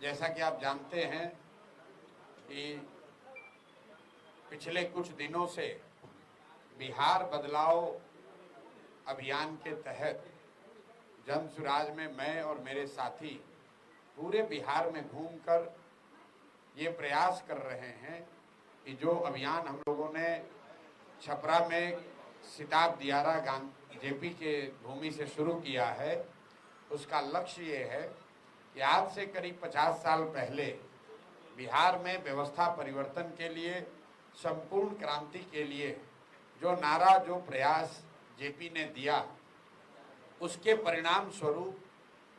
जैसा कि आप जानते हैं कि पिछले कुछ दिनों से बिहार बदलाव अभियान के तहत जन सुराज में मैं और मेरे साथी पूरे बिहार में घूमकर ये प्रयास कर रहे हैं कि जो अभियान हम लोगों ने छपरा में सिताब दियारा जेपी के भूमि से शुरू किया है, उसका लक्ष्य ये है कि आज से करीब 50 साल पहले बिहार में व्यवस्था परिवर्तन के लिए, संपूर्ण क्रांति के लिए जो नारा, जो प्रयास जेपी ने दिया, उसके परिणाम स्वरूप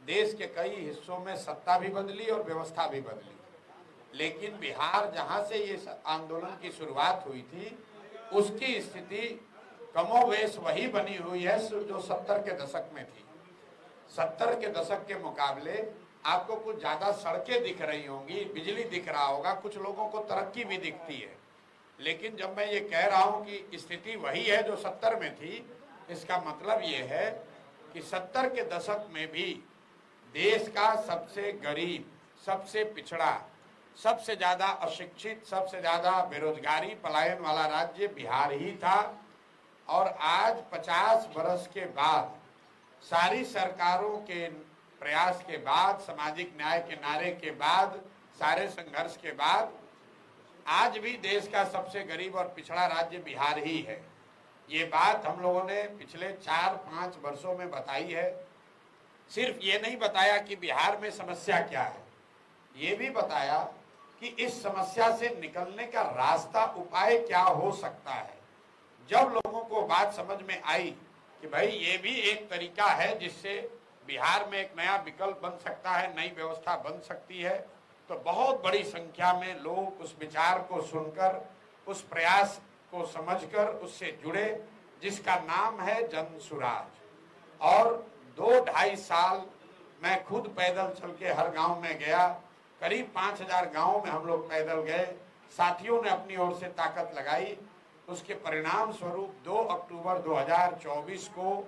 देश के कई हिस्सों में सत्ता भी बदली और व्यवस्था भी बदली। लेकिन बिहार जहां से ये आंदोलन की शुरुआत हुई थी, उसकी स्थिति कमोवेश वही बनी हुई है जो 70 के दशक में थी। 70 के दशक के मुकाबले आपको कुछ ज्यादा सड़कें दिख रही होंगी, बिजली दिख रहा होगा, कुछ लोगों को तरक्की भी दिखती है। लेकिन जब मैं ये कह रहा हूं कि स्थिति वही है जो 70 में थी, इसका मतलब ये है कि 70 के दशक में भी देश का सबसे गरीब, सबसे पिछड़ा, सबसे ज्यादा अशिक्षित, सबसे ज्यादा बेरोजगारी, पलायन वाला राज्य बिहार ही था। और आज 50 वर्ष के बाद, सारी सरकारों के प्रयास के बाद, सामाजिक न्याय के नारे के बाद, सारे संघर्ष के बाद, आज भी देश का सबसे गरीब और पिछड़ा राज्य बिहार ही है। ये बात हम लोगों ने पिछले 4-5 वर्षों में बताई है। सिर्फ ये नहीं बताया कि बिहार में समस्या क्या है, ये भी बताया कि इस समस्या से निकलने का रास्ता, उपाय क्या हो सकता है। जब लोगों को बात समझ में आई कि भाई ये भी एक तरीका है जिससे बिहार में एक नया विकल्प बन सकता है, नई व्यवस्था बन सकती है, तो बहुत बड़ी संख्या में लोग उस विचार को सुनकर, उस प्रयास को समझकर उससे जुड़े, जिसका नाम है जन सुराज। और 2-2.5 साल मैं खुद पैदल चल के हर गांव में गया। करीब 5000 गांवों में हम लोग पैदल गए, साथियों ने अपनी ओर से ताकत लगाई। उसके परिणाम स्वरूप 2 अक्टूबर 2024 को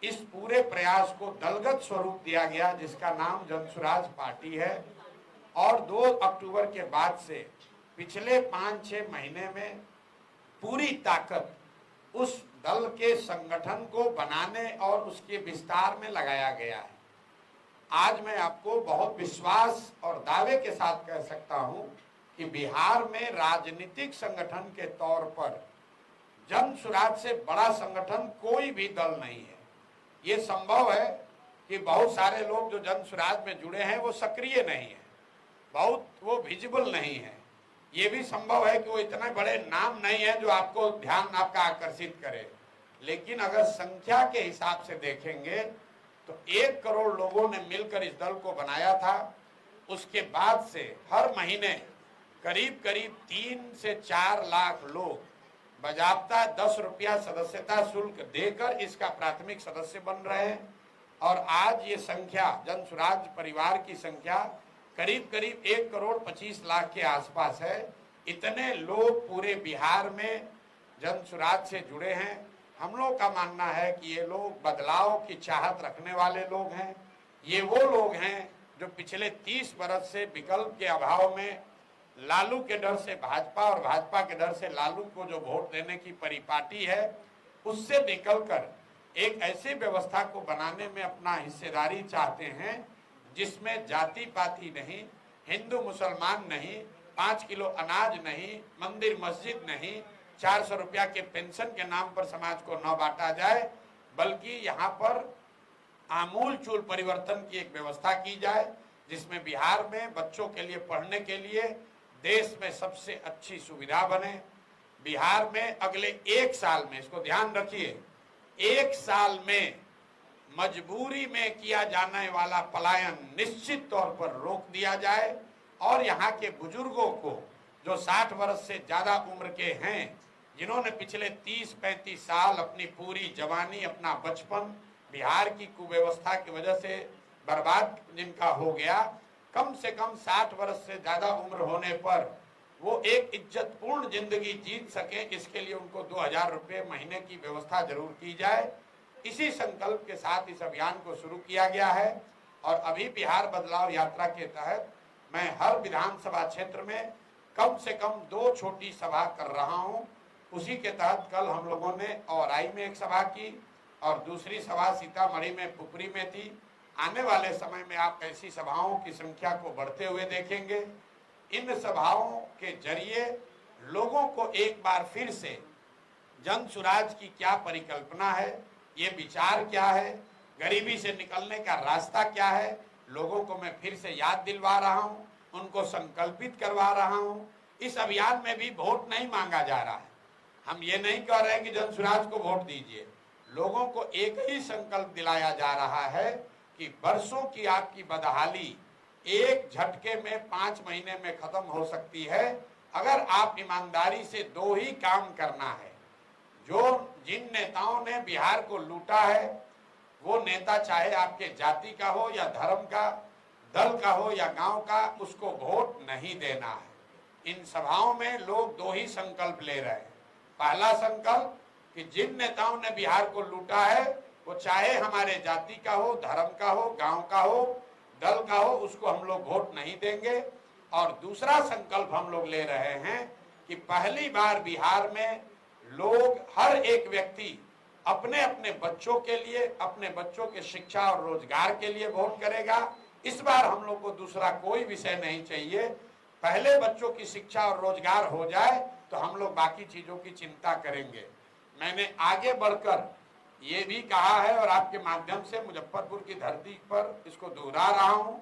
इस पूरे प्रयास को दलगत स्वरूप दिया गया, जिसका नाम जन सुराज पार्टी है। और 2 अक्टूबर के बाद से पिछले 5-6 महीने में पूरी ताकत उस दल के संगठन को बनाने और उसके विस्तार में लगाया गया है। आज मैं आपको बहुत विश्वास और दावे के साथ कह सकता हूं कि बिहार में राजनीतिक संगठन के तौर पर जन सुराज से बड़ा संगठन कोई भी दल नहीं है। ये संभव है कि बहुत सारे लोग जो जन सुराज में जुड़े हैं वो सक्रिय नहीं है, बहुत वो विजिबल नहीं है। ये भी संभव है कि वो इतने बड़े नाम नहीं है जो आपको ध्यान आपका आकर्षित करे। लेकिन अगर संख्या के हिसाब से देखेंगे तो 1 करोड़ लोगों ने मिलकर इस दल को बनाया था। उसके बाद से हर महीने करीब करीब 3 से 4 लाख लोग बजाबता 10 रुपया सदस्यता शुल्क देकर इसका प्राथमिक सदस्य बन रहे हैं। और आज ये संख्या, जन सुराज परिवार की संख्या करीब करीब 1 करोड़ 25 लाख के आसपास है। इतने लोग पूरे बिहार में जन सुराज से जुड़े हैं। हम लोग का मानना है कि ये लोग बदलाव की चाहत रखने वाले लोग हैं। ये वो लोग हैं जो पिछले 30 वर्ष से विकल्प के अभाव में लालू के डर से भाजपा और भाजपा के डर से लालू को जो वोट देने की परिपाटी है, उससे निकलकर एक ऐसी व्यवस्था को बनाने में अपना हिस्सेदारी चाहते हैं जिसमें जाति पाति नहीं, हिंदू मुसलमान नहीं, 5 किलो अनाज नहीं, मंदिर मस्जिद नहीं, 400 रुपया के पेंशन के नाम पर समाज को न बांटा जाए, बल्कि यहाँ पर आमूल चूल परिवर्तन की एक व्यवस्था की जाए, जिसमें बिहार में बच्चों के लिए पढ़ने के लिए देश में सबसे अच्छी सुविधा बने। बिहार में अगले 1 साल में, इसको ध्यान रखिए, 1 साल में मजबूरी में किया जाने वाला पलायन निश्चित तौर पर रोक दिया जाए। और यहाँ के बुजुर्गों को जो 60 वर्ष से ज्यादा उम्र के हैं, जिन्होंने पिछले 30-35 साल अपनी पूरी जवानी, अपना बचपन बिहार की कुव्यवस्था की वजह से बर्बाद जिनका हो गया, कम से कम 60 वर्ष से ज्यादा उम्र होने पर वो एक इज्जतपूर्ण जिंदगी जीत सके, इसके लिए उनको 2000 रुपये महीने की व्यवस्था जरूर की जाए। इसी संकल्प के साथ इस अभियान को शुरू किया गया है। और अभी बिहार बदलाव यात्रा के तहत मैं हर विधानसभा क्षेत्र में कम से कम 2 छोटी सभा कर रहा हूं। उसी के तहत कल हम लोगों ने औराई में एक सभा की और दूसरी सभा सीतामढ़ी में पुपरी में थी। आने वाले समय में आप ऐसी सभाओं की संख्या को बढ़ते हुए देखेंगे। इन सभाओं के जरिए लोगों को एक बार फिर से जन सुराज की क्या परिकल्पना है, ये विचार क्या है, गरीबी से निकलने का रास्ता क्या है, लोगों को मैं फिर से याद दिलवा रहा हूँ, उनको संकल्पित करवा रहा हूँ। इस अभियान में भी वोट नहीं मांगा जा रहा है। हम ये नहीं कह रहे हैं कि जन सुराज को वोट दीजिए। लोगों को एक ही संकल्प दिलाया जा रहा है कि वर्षों की आपकी बदहाली एक झटके में 5 महीने में खत्म हो सकती है अगर आप ईमानदारी से 2 ही काम करना है। जो जिन नेताओं ने बिहार को लूटा है, वो नेता चाहे आपके जाति का हो या धर्म का, दल का हो या गांव का, उसको वोट नहीं देना है। इन सभाओं में लोग 2 ही संकल्प ले रहे हैं। पहला संकल्प कि जिन नेताओं ने बिहार को लूटा है वो चाहे हमारे जाति का हो, धर्म का हो, गांव का हो, दल का हो, उसको हम लोग वोट नहीं देंगे। और दूसरा संकल्प हम लोग ले रहे हैं कि पहली बार बिहार में लोग, हर एक व्यक्ति अपने अपने बच्चों के लिए, अपने बच्चों के शिक्षा और रोजगार के लिए वोट करेगा। इस बार हम लोग को दूसरा कोई विषय नहीं चाहिए। पहले बच्चों की शिक्षा और रोजगार हो जाए तो हम लोग बाकी चीजों की चिंता करेंगे। मैंने आगे बढ़कर ये भी कहा है और आपके माध्यम से मुजफ्फरपुर की धरती पर इसको दोहरा रहा हूं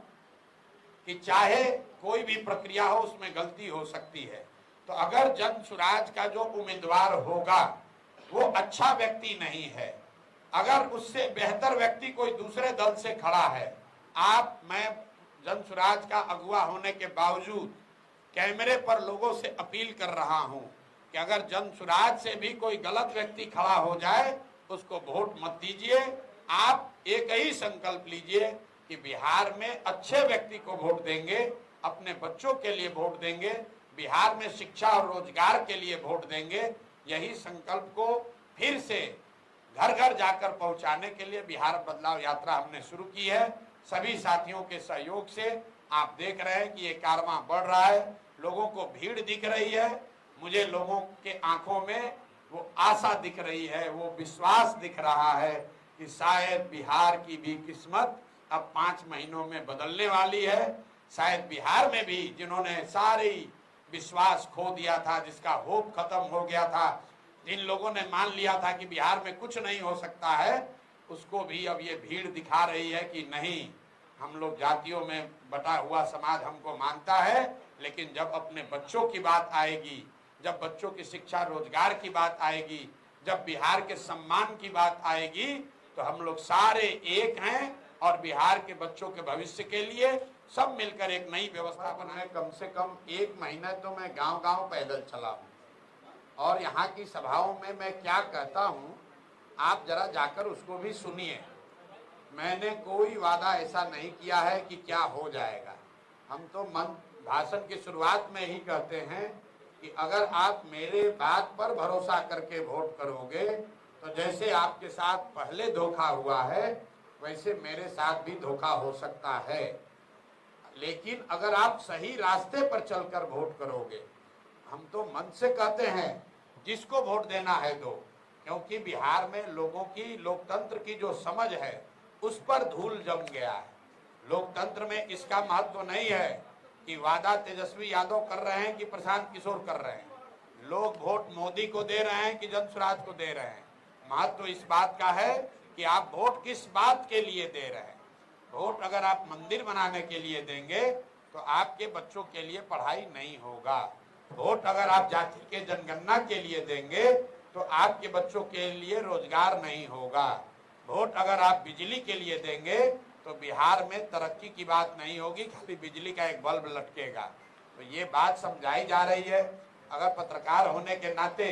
कि चाहे कोई भी प्रक्रिया हो, उसमें गलती हो सकती है। तो अगर जन सुराज का जो उम्मीदवार होगा वो अच्छा व्यक्ति नहीं है, अगर उससे बेहतर व्यक्ति कोई दूसरे दल से खड़ा है, मैं जन सुराज का अगुवा होने के बावजूद कैमरे पर लोगों से अपील कर रहा हूं कि अगर जन सुराज से भी कोई गलत व्यक्ति खड़ा हो जाए उसको वोट मत दीजिए। आप एक ही संकल्प लीजिए कि बिहार में अच्छे व्यक्ति को वोट देंगे, अपने बच्चों के लिए वोट देंगे, बिहार में शिक्षा और रोजगार के लिए वोट देंगे। यही संकल्प को फिर से घर घर जाकर पहुंचाने के लिए बिहार बदलाव यात्रा हमने शुरू की है। सभी साथियों के सहयोग से आप देख रहे हैं कि ये कारवां बढ़ रहा है, लोगों को भीड़ दिख रही है, मुझे लोगों के आंखों में वो आशा दिख रही है, वो विश्वास दिख रहा है कि शायद बिहार की भी किस्मत अब 5 महीनों में बदलने वाली है। शायद बिहार में भी जिन्होंने सारी विश्वास खो दिया था, जिसका होप खत्म हो गया था, जिन लोगों ने मान लिया था कि बिहार में कुछ नहीं हो सकता है, उसको भी अब ये भीड़ दिखा रही है कि नहीं, हम लोग जातियों में बटा हुआ समाज हमको मानता है, लेकिन जब अपने बच्चों की बात आएगी, जब बच्चों की शिक्षा रोजगार की बात आएगी, जब बिहार के सम्मान की बात आएगी, तो हम लोग सारे एक हैं और बिहार के बच्चों के भविष्य के लिए सब मिलकर एक नई व्यवस्था बनाए। कम से कम 1 महीना तो मैं गांव-गांव पैदल चला हूं और यहाँ की सभाओं में मैं क्या कहता हूं आप जरा जाकर उसको भी सुनिए। मैंने कोई वादा ऐसा नहीं किया है कि क्या हो जाएगा। हम तो भाषण की शुरुआत में ही कहते हैं कि अगर आप मेरे बात पर भरोसा करके वोट करोगे तो जैसे आपके साथ पहले धोखा हुआ है वैसे मेरे साथ भी धोखा हो सकता है। लेकिन अगर आप सही रास्ते पर चलकर वोट करोगे, हम तो मन से कहते हैं जिसको वोट देना है दो, क्योंकि बिहार में लोगों की लोकतंत्र की जो समझ है उस पर धूल जम गया है। लोकतंत्र में इसका महत्व नहीं है कि वादा तेजस्वी यादव कर रहे हैं कि प्रशांत किशोर कर रहे हैं। लोग वोट मोदी को दे रहे हैं कि जन सुराज को दे रहे हैं। महत्व इस बात का है कि आप वोट किस बात के लिए दे रहे हैं। वोट अगर आप मंदिर बनाने के लिए देंगे तो आपके बच्चों के लिए पढ़ाई नहीं होगा। वोट अगर आप जाति के जनगणना के लिए देंगे तो आपके बच्चों के लिए रोजगार नहीं होगा। वोट अगर आप बिजली के लिए देंगे तो बिहार में तरक्की की बात नहीं होगी, खाली बिजली का एक बल्ब लटकेगा। तो ये बात समझाई जा रही है। अगर पत्रकार होने के नाते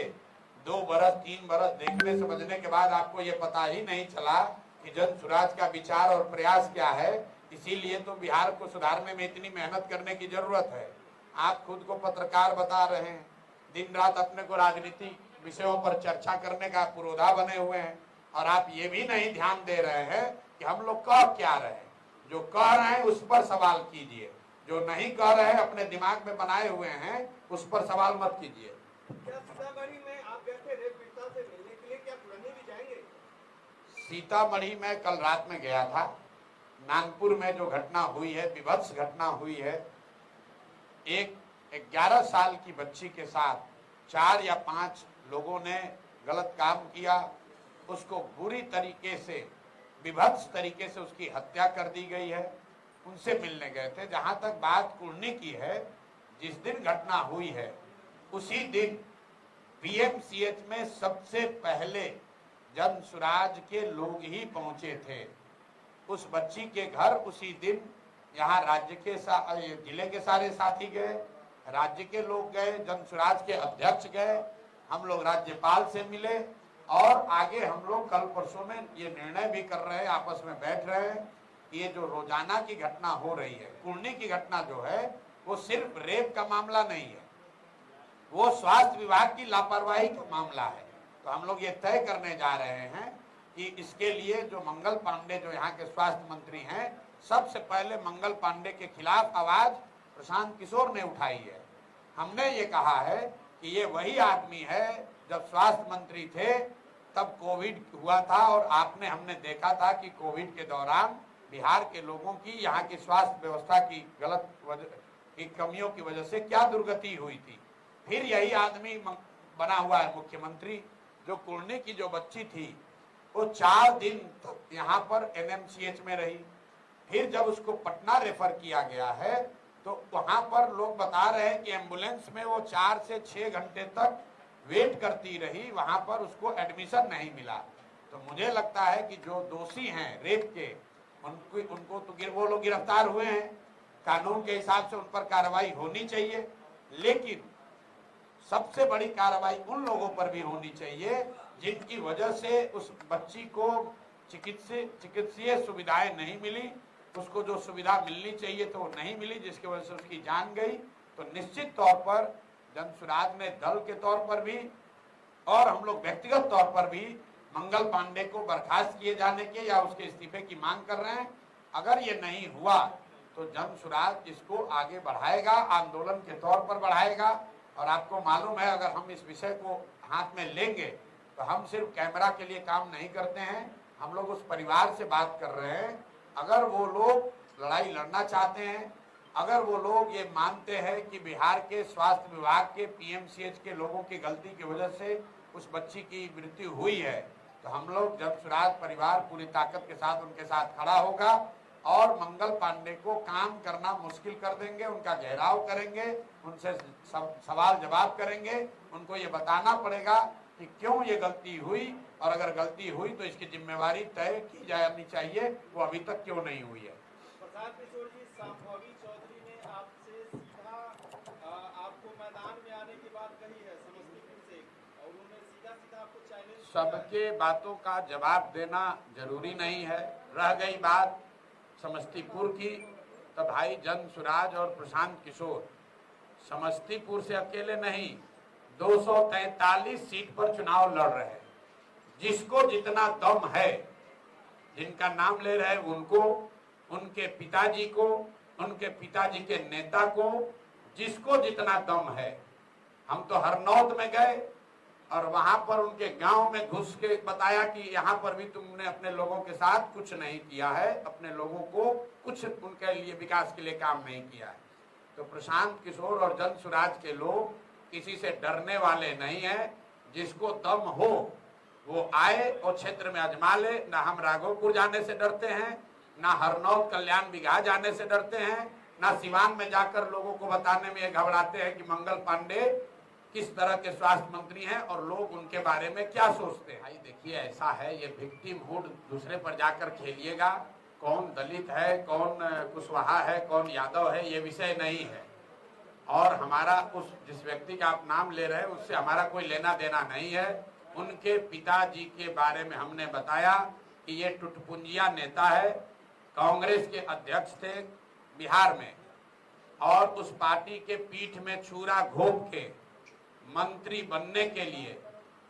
2 बरस 3 बरस देखने समझने के बाद आपको ये पता ही नहीं चला कि जन सुराज का विचार और प्रयास क्या है, इसीलिए तो बिहार को सुधारने में इतनी मेहनत करने की जरूरत है। आप खुद को पत्रकार बता रहे हैं, दिन रात अपने को राजनीतिक विषयों पर चर्चा करने का पुरोधा बने हुए हैं, और आप ये भी नहीं ध्यान दे रहे हैं कि हम लोग कह क्या रहे हैं। जो कह रहे हैं उस पर सवाल कीजिए, जो नहीं कह रहे हैं अपने दिमाग में बनाए हुए हैं उस पर सवाल मत कीजिए। क्या सीतामढ़ी में आप गए थे रेप पीड़िता से मिलने के लिए, क्या पुरानी भी जाएंगे? सीतामढ़ी में कल रात में गया था। नागपुर में जो घटना हुई है, विभत्स घटना हुई है, एक 11 साल की बच्ची के साथ 4 या 5 लोगों ने गलत काम किया, उसको बुरी तरीके से, विभत्स तरीके से उसकी हत्या कर दी गई है। उनसे मिलने गए थे। जहां तक बात कुर्नी की है, जिस दिन घटना हुई है उसी दिन पीएमसीएच में सबसे पहले जनसुराज के लोग ही पहुंचे थे। उस बच्ची के घर उसी दिन यहाँ राज्य के जिले के सारे साथी गए, राज्य के लोग गए, जनसुराज के अध्यक्ष गए, हम लोग राज्यपाल से मिले और आगे हम लोग कल परसों में ये निर्णय भी कर रहे हैं, आपस में बैठ रहे हैं। ये जो रोजाना की घटना हो रही है, कुर्नी की घटना जो है वो सिर्फ रेप का मामला नहीं है, वो स्वास्थ्य विभाग की लापरवाही का मामला है। तो हम लोग ये तय करने जा रहे हैं कि इसके लिए जो मंगल पांडे जो यहाँ के स्वास्थ्य मंत्री हैं, सबसे पहले मंगल पांडे के खिलाफ आवाज प्रशांत किशोर ने उठाई है। हमने ये कहा है कि ये वही आदमी है, जब स्वास्थ्य मंत्री थे तब कोविड हुआ था और हमने देखा था कि कोविड के दौरान बिहार के लोगों की, यहाँ की स्वास्थ्य व्यवस्था की की कमियों की वजह से क्या दुर्गति हुई थी। फिर यही आदमी बना हुआ है मुख्यमंत्री। जो कुर्नी की जो बच्ची थी वो 4 दिन तक यहाँ पर एनएमसीएच में रही। फिर जब उसको पटना रेफर किया गया है तो वहां पर लोग बता रहे हैं कि एम्बुलेंस में वो 4 से 6 घंटे तक वेट करती रही, वहां पर उसको एडमिशन नहीं मिला। तो मुझे लगता है कि जो दोषी हैं रेप के, उनको तो वो लोग गिरफ्तार हुए हैं, कानून के हिसाब से उन पर कार्रवाई होनी चाहिए, लेकिन सबसे बड़ी कार्रवाई उन लोगों पर भी होनी चाहिए जिनकी वजह से उस बच्ची को चिकित्सीय सुविधाएं नहीं मिली, उसको जो सुविधा मिलनी चाहिए तो वो नहीं मिली, जिसकी वजह से उसकी जान गई। तो निश्चित तौर पर जनसुराज ने दल के तौर पर भी और हम लोग व्यक्तिगत तौर पर भी मंगल पांडे को बर्खास्त किए जाने के या उसके इस्तीफे की मांग कर रहे हैं। अगर ये नहीं हुआ तो जनसुराज इसको आगे बढ़ाएगा, आंदोलन के तौर पर बढ़ाएगा। और आपको मालूम है, अगर हम इस विषय को हाथ में लेंगे तो हम सिर्फ कैमरा के लिए काम नहीं करते हैं, हम लोग उस परिवार से बात कर रहे हैं। अगर वो लोग लड़ाई लड़ना चाहते हैं, अगर वो लोग ये मानते हैं कि बिहार के स्वास्थ्य विभाग के पीएमसीएच के लोगों की गलती की वजह से उस बच्ची की मृत्यु हुई है, तो हम लोग जनसुराज परिवार पूरी ताकत के साथ उनके साथ खड़ा होगा और मंगल पांडे को काम करना मुश्किल कर देंगे, उनका घेराव करेंगे, उनसे सवाल जवाब करेंगे। उनको ये बताना पड़ेगा कि क्यों ये गलती हुई और अगर गलती हुई तो इसकी जिम्मेवारी तय की जानी चाहिए, वो अभी तक क्यों नहीं हुई है। प्रसाद किशोर जी, संभावी चौधरी ने आपसे सीधा आपको मैदान में आने की बात कही है समस्तीपुर से, और उन्होंने सीधा आपको चैलेंज। सबके बातों का जवाब देना जरूरी नहीं है। रह गई बात समस्तीपुर की, तो भाई जनसुराज और प्रशांत किशोर समस्तीपुर से अकेले नहीं 243 सीट पर चुनाव लड़ रहे हैं। जिसको जितना दम है, जिनका नाम ले रहे हैं उनको, उनके पिताजी को, उनके पिताजी के नेता को, जिसको जितना दम है। हम तो हरनौत में गए और वहां पर उनके गांव में घुस के बताया कि यहाँ पर भी तुमने अपने लोगों के साथ कुछ नहीं किया है, अपने लोगों को कुछ उनके लिए विकास के लिए काम नहीं किया है। तो प्रशांत किशोर और जनसुराज के लोग किसी से डरने वाले नहीं है। जिसको दम हो वो आए और क्षेत्र में आजमा ले। ना हम राघोपुर जाने से डरते हैं, ना हरनौत कल्याण बिघा जाने से डरते हैं, ना सिवान में जाकर लोगों को बताने में घबराते हैं कि मंगल पांडे किस तरह के स्वास्थ्य मंत्री हैं और लोग उनके बारे में क्या सोचते हैं। भाई देखिए, ऐसा है, ये विक्टिमहुड दूसरे पर जाकर खेलिएगा। कौन दलित है, कौन कुशवाहा है, कौन यादव है, ये विषय नहीं है। और हमारा उस जिस व्यक्ति का आप नाम ले रहे हैं उससे हमारा कोई लेना देना नहीं है। उनके पिताजी के बारे में हमने बताया कि ये टुटपुंजिया नेता है, कांग्रेस के अध्यक्ष थे बिहार में, और उस पार्टी के पीठ में छुरा घोंप के मंत्री बनने के लिए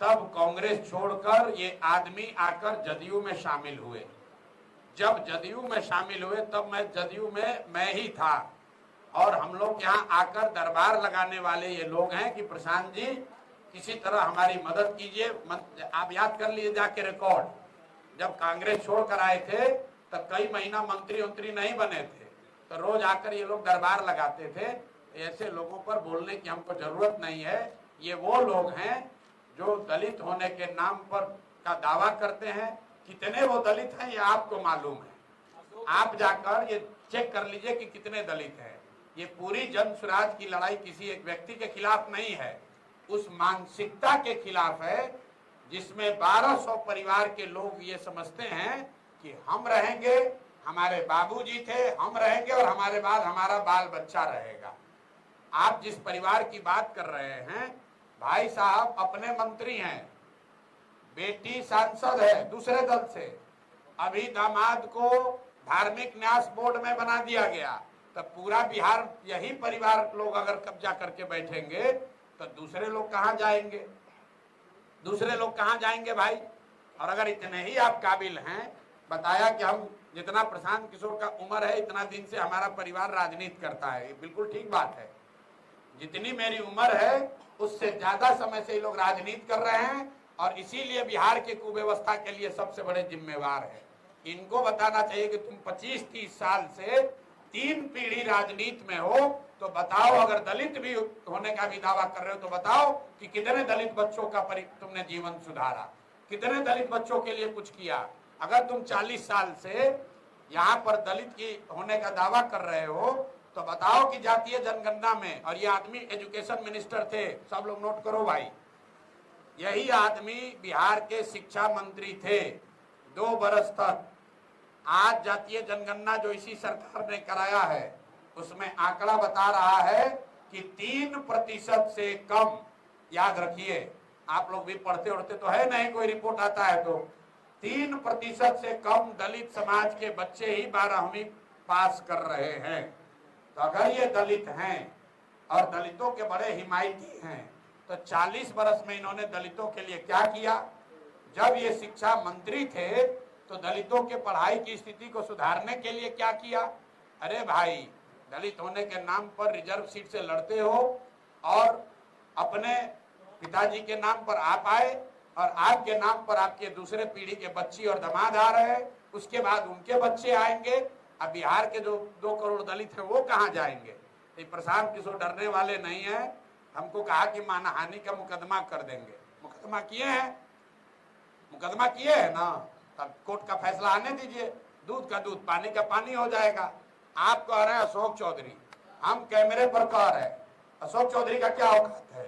तब कांग्रेस छोड़कर ये आदमी आकर जदयू में शामिल हुए। जब जदयू में शामिल हुए तब मैं जदयू में मैं ही था और हम लोग यहाँ आकर दरबार लगाने वाले ये लोग हैं कि प्रशांत जी किसी तरह हमारी मदद कीजिए। आप याद कर लीजिए जाके रिकॉर्ड, जब कांग्रेस छोड़कर आए थे तब कई महीना मंत्री नहीं बने थे, तो रोज आकर ये लोग दरबार लगाते थे। ऐसे लोगों पर बोलने की हमको जरूरत नहीं है। ये वो लोग हैं जो दलित होने के नाम पर का दावा करते हैं। कितने वो दलित हैं ये आपको मालूम है, आप जाकर ये चेक कर लीजिए कि कितने दलित हैं। ये पूरी जन स्वराज की लड़ाई किसी एक व्यक्ति के खिलाफ नहीं है, उस मानसिकता के खिलाफ है जिसमें 1200 परिवार के लोग ये समझते हैं कि हम रहेंगे, हमारे बाबूजी थे, हम रहेंगे और हमारे बाद हमारा बाल बच्चा रहेगा। आप जिस परिवार की बात कर रहे हैं, भाई साहब अपने मंत्री हैं, बेटी सांसद है दूसरे दल से, अभी दामाद को धार्मिक न्यास बोर्ड में बना दिया गया, तब पूरा बिहार यही परिवार लोग अगर कब्जा करके बैठेंगे तो दूसरे लोग कहां जाएंगे? दूसरे लोग कहां जाएंगे भाई? और अगर इतने ही आप काबिल हैं, बताया कि हम जितना प्रशांत किशोर का उम्र है इतना दिन से हमारा परिवार राजनीति करता है, ये बिल्कुल ठीक बात है। जितनी मेरी उम्र है उससे ज्यादा समय से ये लोग राजनीति कर रहे हैं और इसीलिए बिहार के कुव्यवस्था के लिए सबसे बड़े जिम्मेवार है। इनको बताना चाहिए कि तुम 25-30 साल से 3 पीढ़ी राजनीति में हो, तो बताओ, अगर दलित भी होने का भी दावा कर रहे हो तो बताओ कि कितने दलित बच्चों का तुमने जीवन सुधारा, कितने दलित बच्चों के लिए कुछ किया। अगर तुम 40 साल से यहाँ पर दलित की होने का दावा कर रहे हो तो बताओ कि जातीय जनगणना में, और ये आदमी एजुकेशन मिनिस्टर थे, सब लोग नोट करो भाई, यही आदमी बिहार के शिक्षा मंत्री थे 2 बरस तक। आज जातीय जनगणना जो इसी सरकार ने कराया है उसमें आंकड़ा बता रहा है कि 3% से कम, याद रखिए आप लोग भी पढ़ते उड़ते तो है नहीं, कोई रिपोर्ट आता है तो 3% से कम दलित समाज के बच्चे ही 12वीं पास कर रहे हैं। तो अगर ये दलित हैं और दलितों के बड़े हिमायती हैं तो 40 बरस में इन्होंने दलितों के लिए क्या किया? जब ये शिक्षा मंत्री थे तो दलितों के पढ़ाई की स्थिति को सुधारने के लिए क्या किया? अरे भाई, दलित होने के नाम पर रिजर्व सीट से लड़ते हो और अपने पिताजी के नाम पर आप आए और आपके नाम पर आपके दूसरे पीढ़ी के बच्ची और दामाद आ रहे हैं, उसके बाद उनके बच्चे आएंगे। अब बिहार के जो 2 करोड़ दलित हैं वो कहाँ जाएंगे? तो प्रशांत किशोर डरने वाले नहीं है। हमको कहा कि मानहानि का मुकदमा कर देंगे, मुकदमा किए हैं, मुकदमा किए हैं ना, तब कोर्ट का फैसला आने दीजिए, दूध का दूध पानी का पानी हो जाएगा। आप कह रहे हैं अशोक चौधरी, हम कैमरे पर कह रहे हैं अशोक चौधरी का क्या औकात है?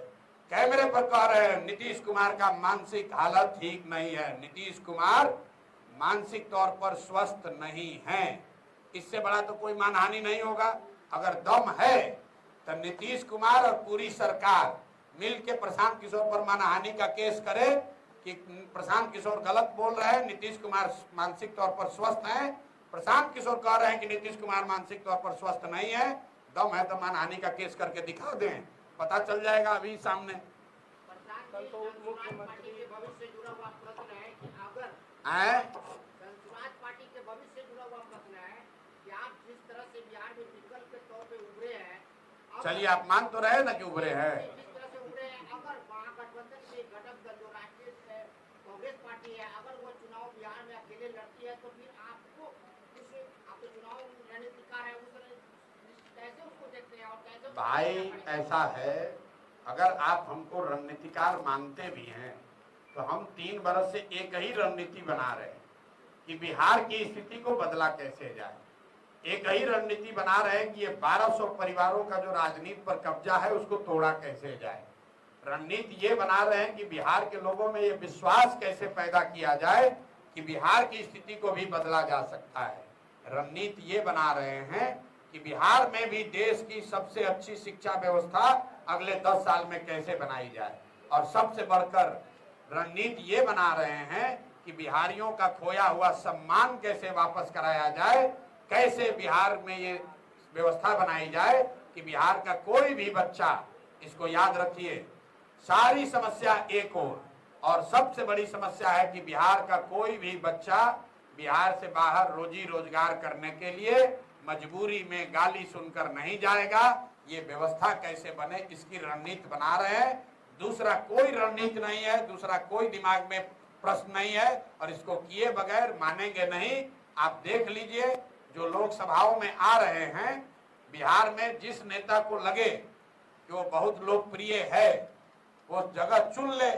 कैमरे पर कह रहे हैं नीतीश कुमार का मानसिक हालत ठीक नहीं है, नीतीश कुमार मानसिक तौर पर स्वस्थ नहीं है। इससे बड़ा तो कोई मानहानि नहीं होगा। अगर दम है तो नीतीश कुमार और पूरी सरकार मिलकर प्रशांत किशोर पर मानहानि का केस करे कि प्रशांत किशोर गलत बोल रहे हैं, नीतीश कुमार मानसिक तौर पर स्वस्थ हैं। प्रशांत किशोर कह रहे हैं कि नीतीश कुमार मानसिक तौर पर स्वस्थ नहीं है। दम है तो मानहानि का केस करके दिखा दें, पता चल जाएगा अभी सामने। कल तो मुख्यमंत्री के भविष्य से जुड़ा हुआ प्रश्न है कि अगर समाज पार्टी के भविष्य से जुड़ा हुआ प्रश्न है कि आप जिस तरह से बिहार में विकल्प के तौर पे उभरे हैं, चलिए आप मान तो रहे ना कि उभरे हैं, जिस तरह से उभरे हैं, अगर महागठबंधन के घटक दल जो राष्ट्रीय कांग्रेस पार्टी है, अगर वो चुनाव बिहार में अकेले लड़ती है तो फिर आपको आपके चुनाव रणनीतिकार है उस कैसे उसको देखते हैं और कैसे? भाई ऐसा है, अगर आप हमको रणनीतिकार मानते भी हैं तो हम 3 बरस से एक ही रणनीति बना रहे हैं कि बिहार की स्थिति को बदला कैसे जाए। एक ही रणनीति बना रहे हैं कि ये 1200 परिवारों का जो राजनीति पर कब्जा है उसको तोड़ा कैसे जाए। रणनीति ये बना रहे हैं कि बिहार के लोगों में ये विश्वास कैसे पैदा किया जाए कि बिहार की स्थिति को भी बदला जा सकता है। रणनीति ये बना रहे हैं कि बिहार में भी देश की सबसे अच्छी शिक्षा व्यवस्था अगले 10 साल में कैसे बनाई जाए, और सबसे बढ़कर रणनीति ये बना रहे हैं कि बिहारियों का खोया हुआ सम्मान कैसे वापस कराया जाए, कैसे बिहार में ये व्यवस्था बनाई जाए कि बिहार का कोई भी बच्चा, इसको याद रखिए, सारी समस्या एक और सबसे बड़ी समस्या है कि बिहार का कोई भी बच्चा बिहार से बाहर रोजी रोजगार करने के लिए मजबूरी में गाली सुनकर नहीं जाएगा। ये व्यवस्था कैसे बने इसकी रणनीति बना रहे हैं। दूसरा कोई रणनीति नहीं है, दूसरा कोई दिमाग में प्रश्न नहीं है और इसको किए बगैर मानेंगे नहीं। आप देख लीजिए जो लोकसभाओं में आ रहे हैं, बिहार में जिस नेता को लगे कि वो बहुत लोकप्रिय है वो जगह चुन ले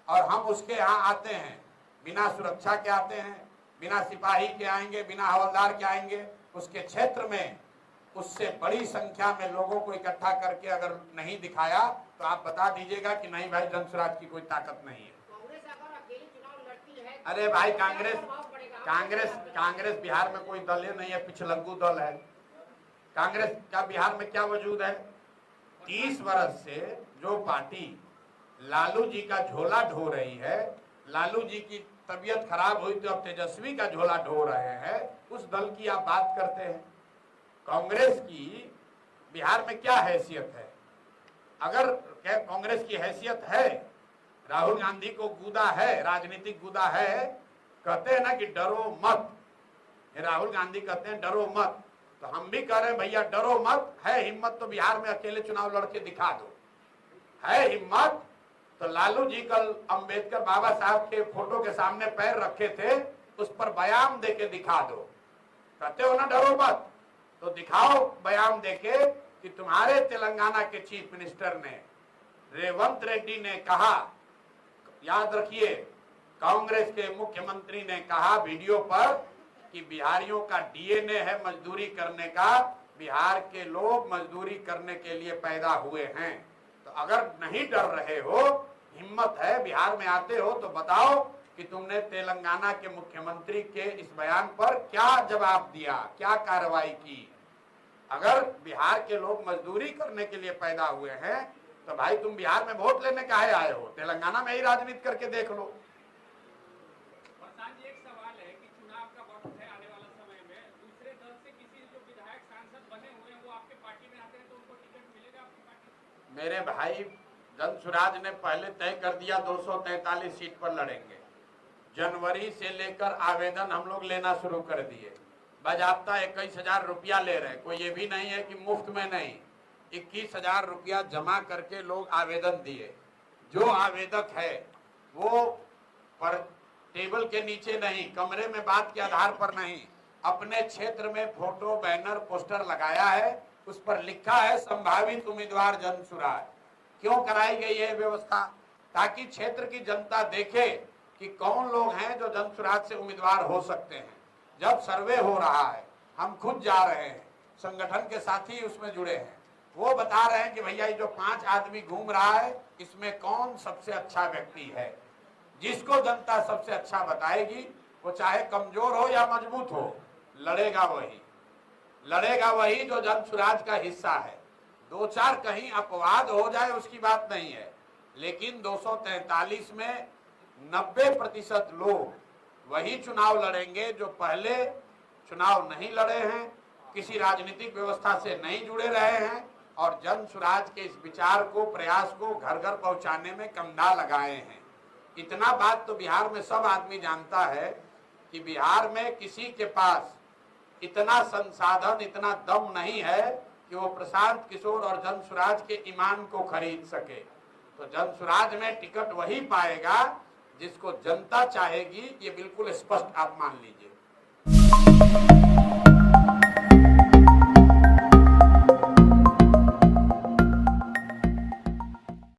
और हम उसके यहाँ आते हैं, बिना सुरक्षा के आते हैं, बिना सिपाही के आएंगे, बिना हवलदार के आएंगे। उसके क्षेत्र में उससे बड़ी संख्या में लोगों को इकट्ठा करके अगर नहीं दिखाया तो आप बता दीजिएगा कि नहीं भाई जनसुराज की कोई ताकत नहीं है। अरे भाई कांग्रेस बिहार में कोई दल ही नहीं है, पिछलग्गू दल है। कांग्रेस का बिहार में क्या वजूद है? 30 वर्ष से जो पार्टी लालू जी का झोला ढो रही है, लालू जी की तबीयत खराब हुई तो अब तेजस्वी का झोला ढो रहे हैं, उस दल की आप बात करते हैं। कांग्रेस की बिहार में क्या हैसियत है? अगर कांग्रेस की हैसियत है, राहुल गांधी को गुदा है, राजनीतिक गुदा है, कहते हैं ना कि डरो मत, राहुल गांधी कहते हैं डरो मत, तो हम भी कह रहे हैं भैया डरो मत। है हिम्मत तो बिहार में अकेले चुनाव लड़के दिखा दो, है हिम्मत तो लालू जी कल अंबेडकर बाबा साहब के फोटो के सामने पैर रखे थे, उस पर बयान देके दिखा दो। कहते हो ना डरो मत, तो दिखाओ बयान देके कि तुम्हारे तेलंगाना के चीफ मिनिस्टर ने रेवंत रेड्डी ने कहा, याद रखिए कांग्रेस के मुख्यमंत्री ने कहा वीडियो पर कि बिहारियों का डीएनए है मजदूरी करने का, बिहार के लोग मजदूरी करने के लिए पैदा हुए हैं। तो अगर नहीं डर रहे हो, हिम्मत है, बिहार में आते हो तो बताओ कि तुमने तेलंगाना के मुख्यमंत्री के इस बयान पर क्या जवाब दिया, क्या कार्रवाई की। अगर बिहार के लोग मजदूरी करने के लिए पैदा हुए हैं तो भाई तुम बिहार में वोट लेने काहे आए हो? तेलंगाना में ही राजनीति करके देख लो। एक सवाल है कि चुनाव का वक्त है, आने वाला समय में दूसरे दल से किसी जो विधायक सांसद बने हुए हैं वो आपके पार्टी में आते हैं तो उनको टिकट मिलेगा आपकी पार्टी? मेरे भाई जनसुराज ने पहले तय कर दिया 243 सीट पर लड़ेंगे। जनवरी से लेकर आवेदन हम लोग लेना शुरू कर दिए। बाजाप्ता 21,000 रुपया ले रहे, कोई ये भी नहीं है कि मुफ्त में नहीं, 21,000 रुपया जमा करके लोग आवेदन दिए। जो आवेदक है वो पर टेबल के नीचे नहीं, कमरे में बात के आधार पर नहीं, अपने क्षेत्र में फोटो बैनर पोस्टर लगाया है, उस पर लिखा है संभावित उम्मीदवार जनसुराज। क्यों कराई गई है व्यवस्था? ताकि क्षेत्र की जनता देखे कि कौन लोग हैं जो जनसुराज से उम्मीदवार हो सकते हैं। जब सर्वे हो रहा है, हम खुद जा रहे हैं, संगठन के साथी उसमें जुड़े हैं, वो बता रहे हैं कि भैया ये जो 5 आदमी घूम रहा है इसमें कौन सबसे अच्छा व्यक्ति है। जिसको जनता सबसे अच्छा बताएगी वो चाहे कमजोर हो या मजबूत हो, लड़ेगा वही जो जनसुराज का हिस्सा है। 2-4 कहीं अपवाद हो जाए उसकी बात नहीं है, लेकिन 243 में 90% लोग वही चुनाव लड़ेंगे जो पहले चुनाव नहीं लड़े हैं, किसी राजनीतिक व्यवस्था से नहीं जुड़े रहे हैं और जनसुराज के इस विचार को, प्रयास को घर घर पहुंचाने में कंधा लगाए हैं। इतना बात तो बिहार में सब आदमी जानता है कि बिहार में किसी के पास इतना संसाधन, इतना दम नहीं है कि वो प्रशांत किशोर और जनसुराज के ईमान को खरीद सके। तो जनसुराज में टिकट वही पाएगा जिसको जनता चाहेगी, ये बिल्कुल स्पष्ट आप मान लीजिए।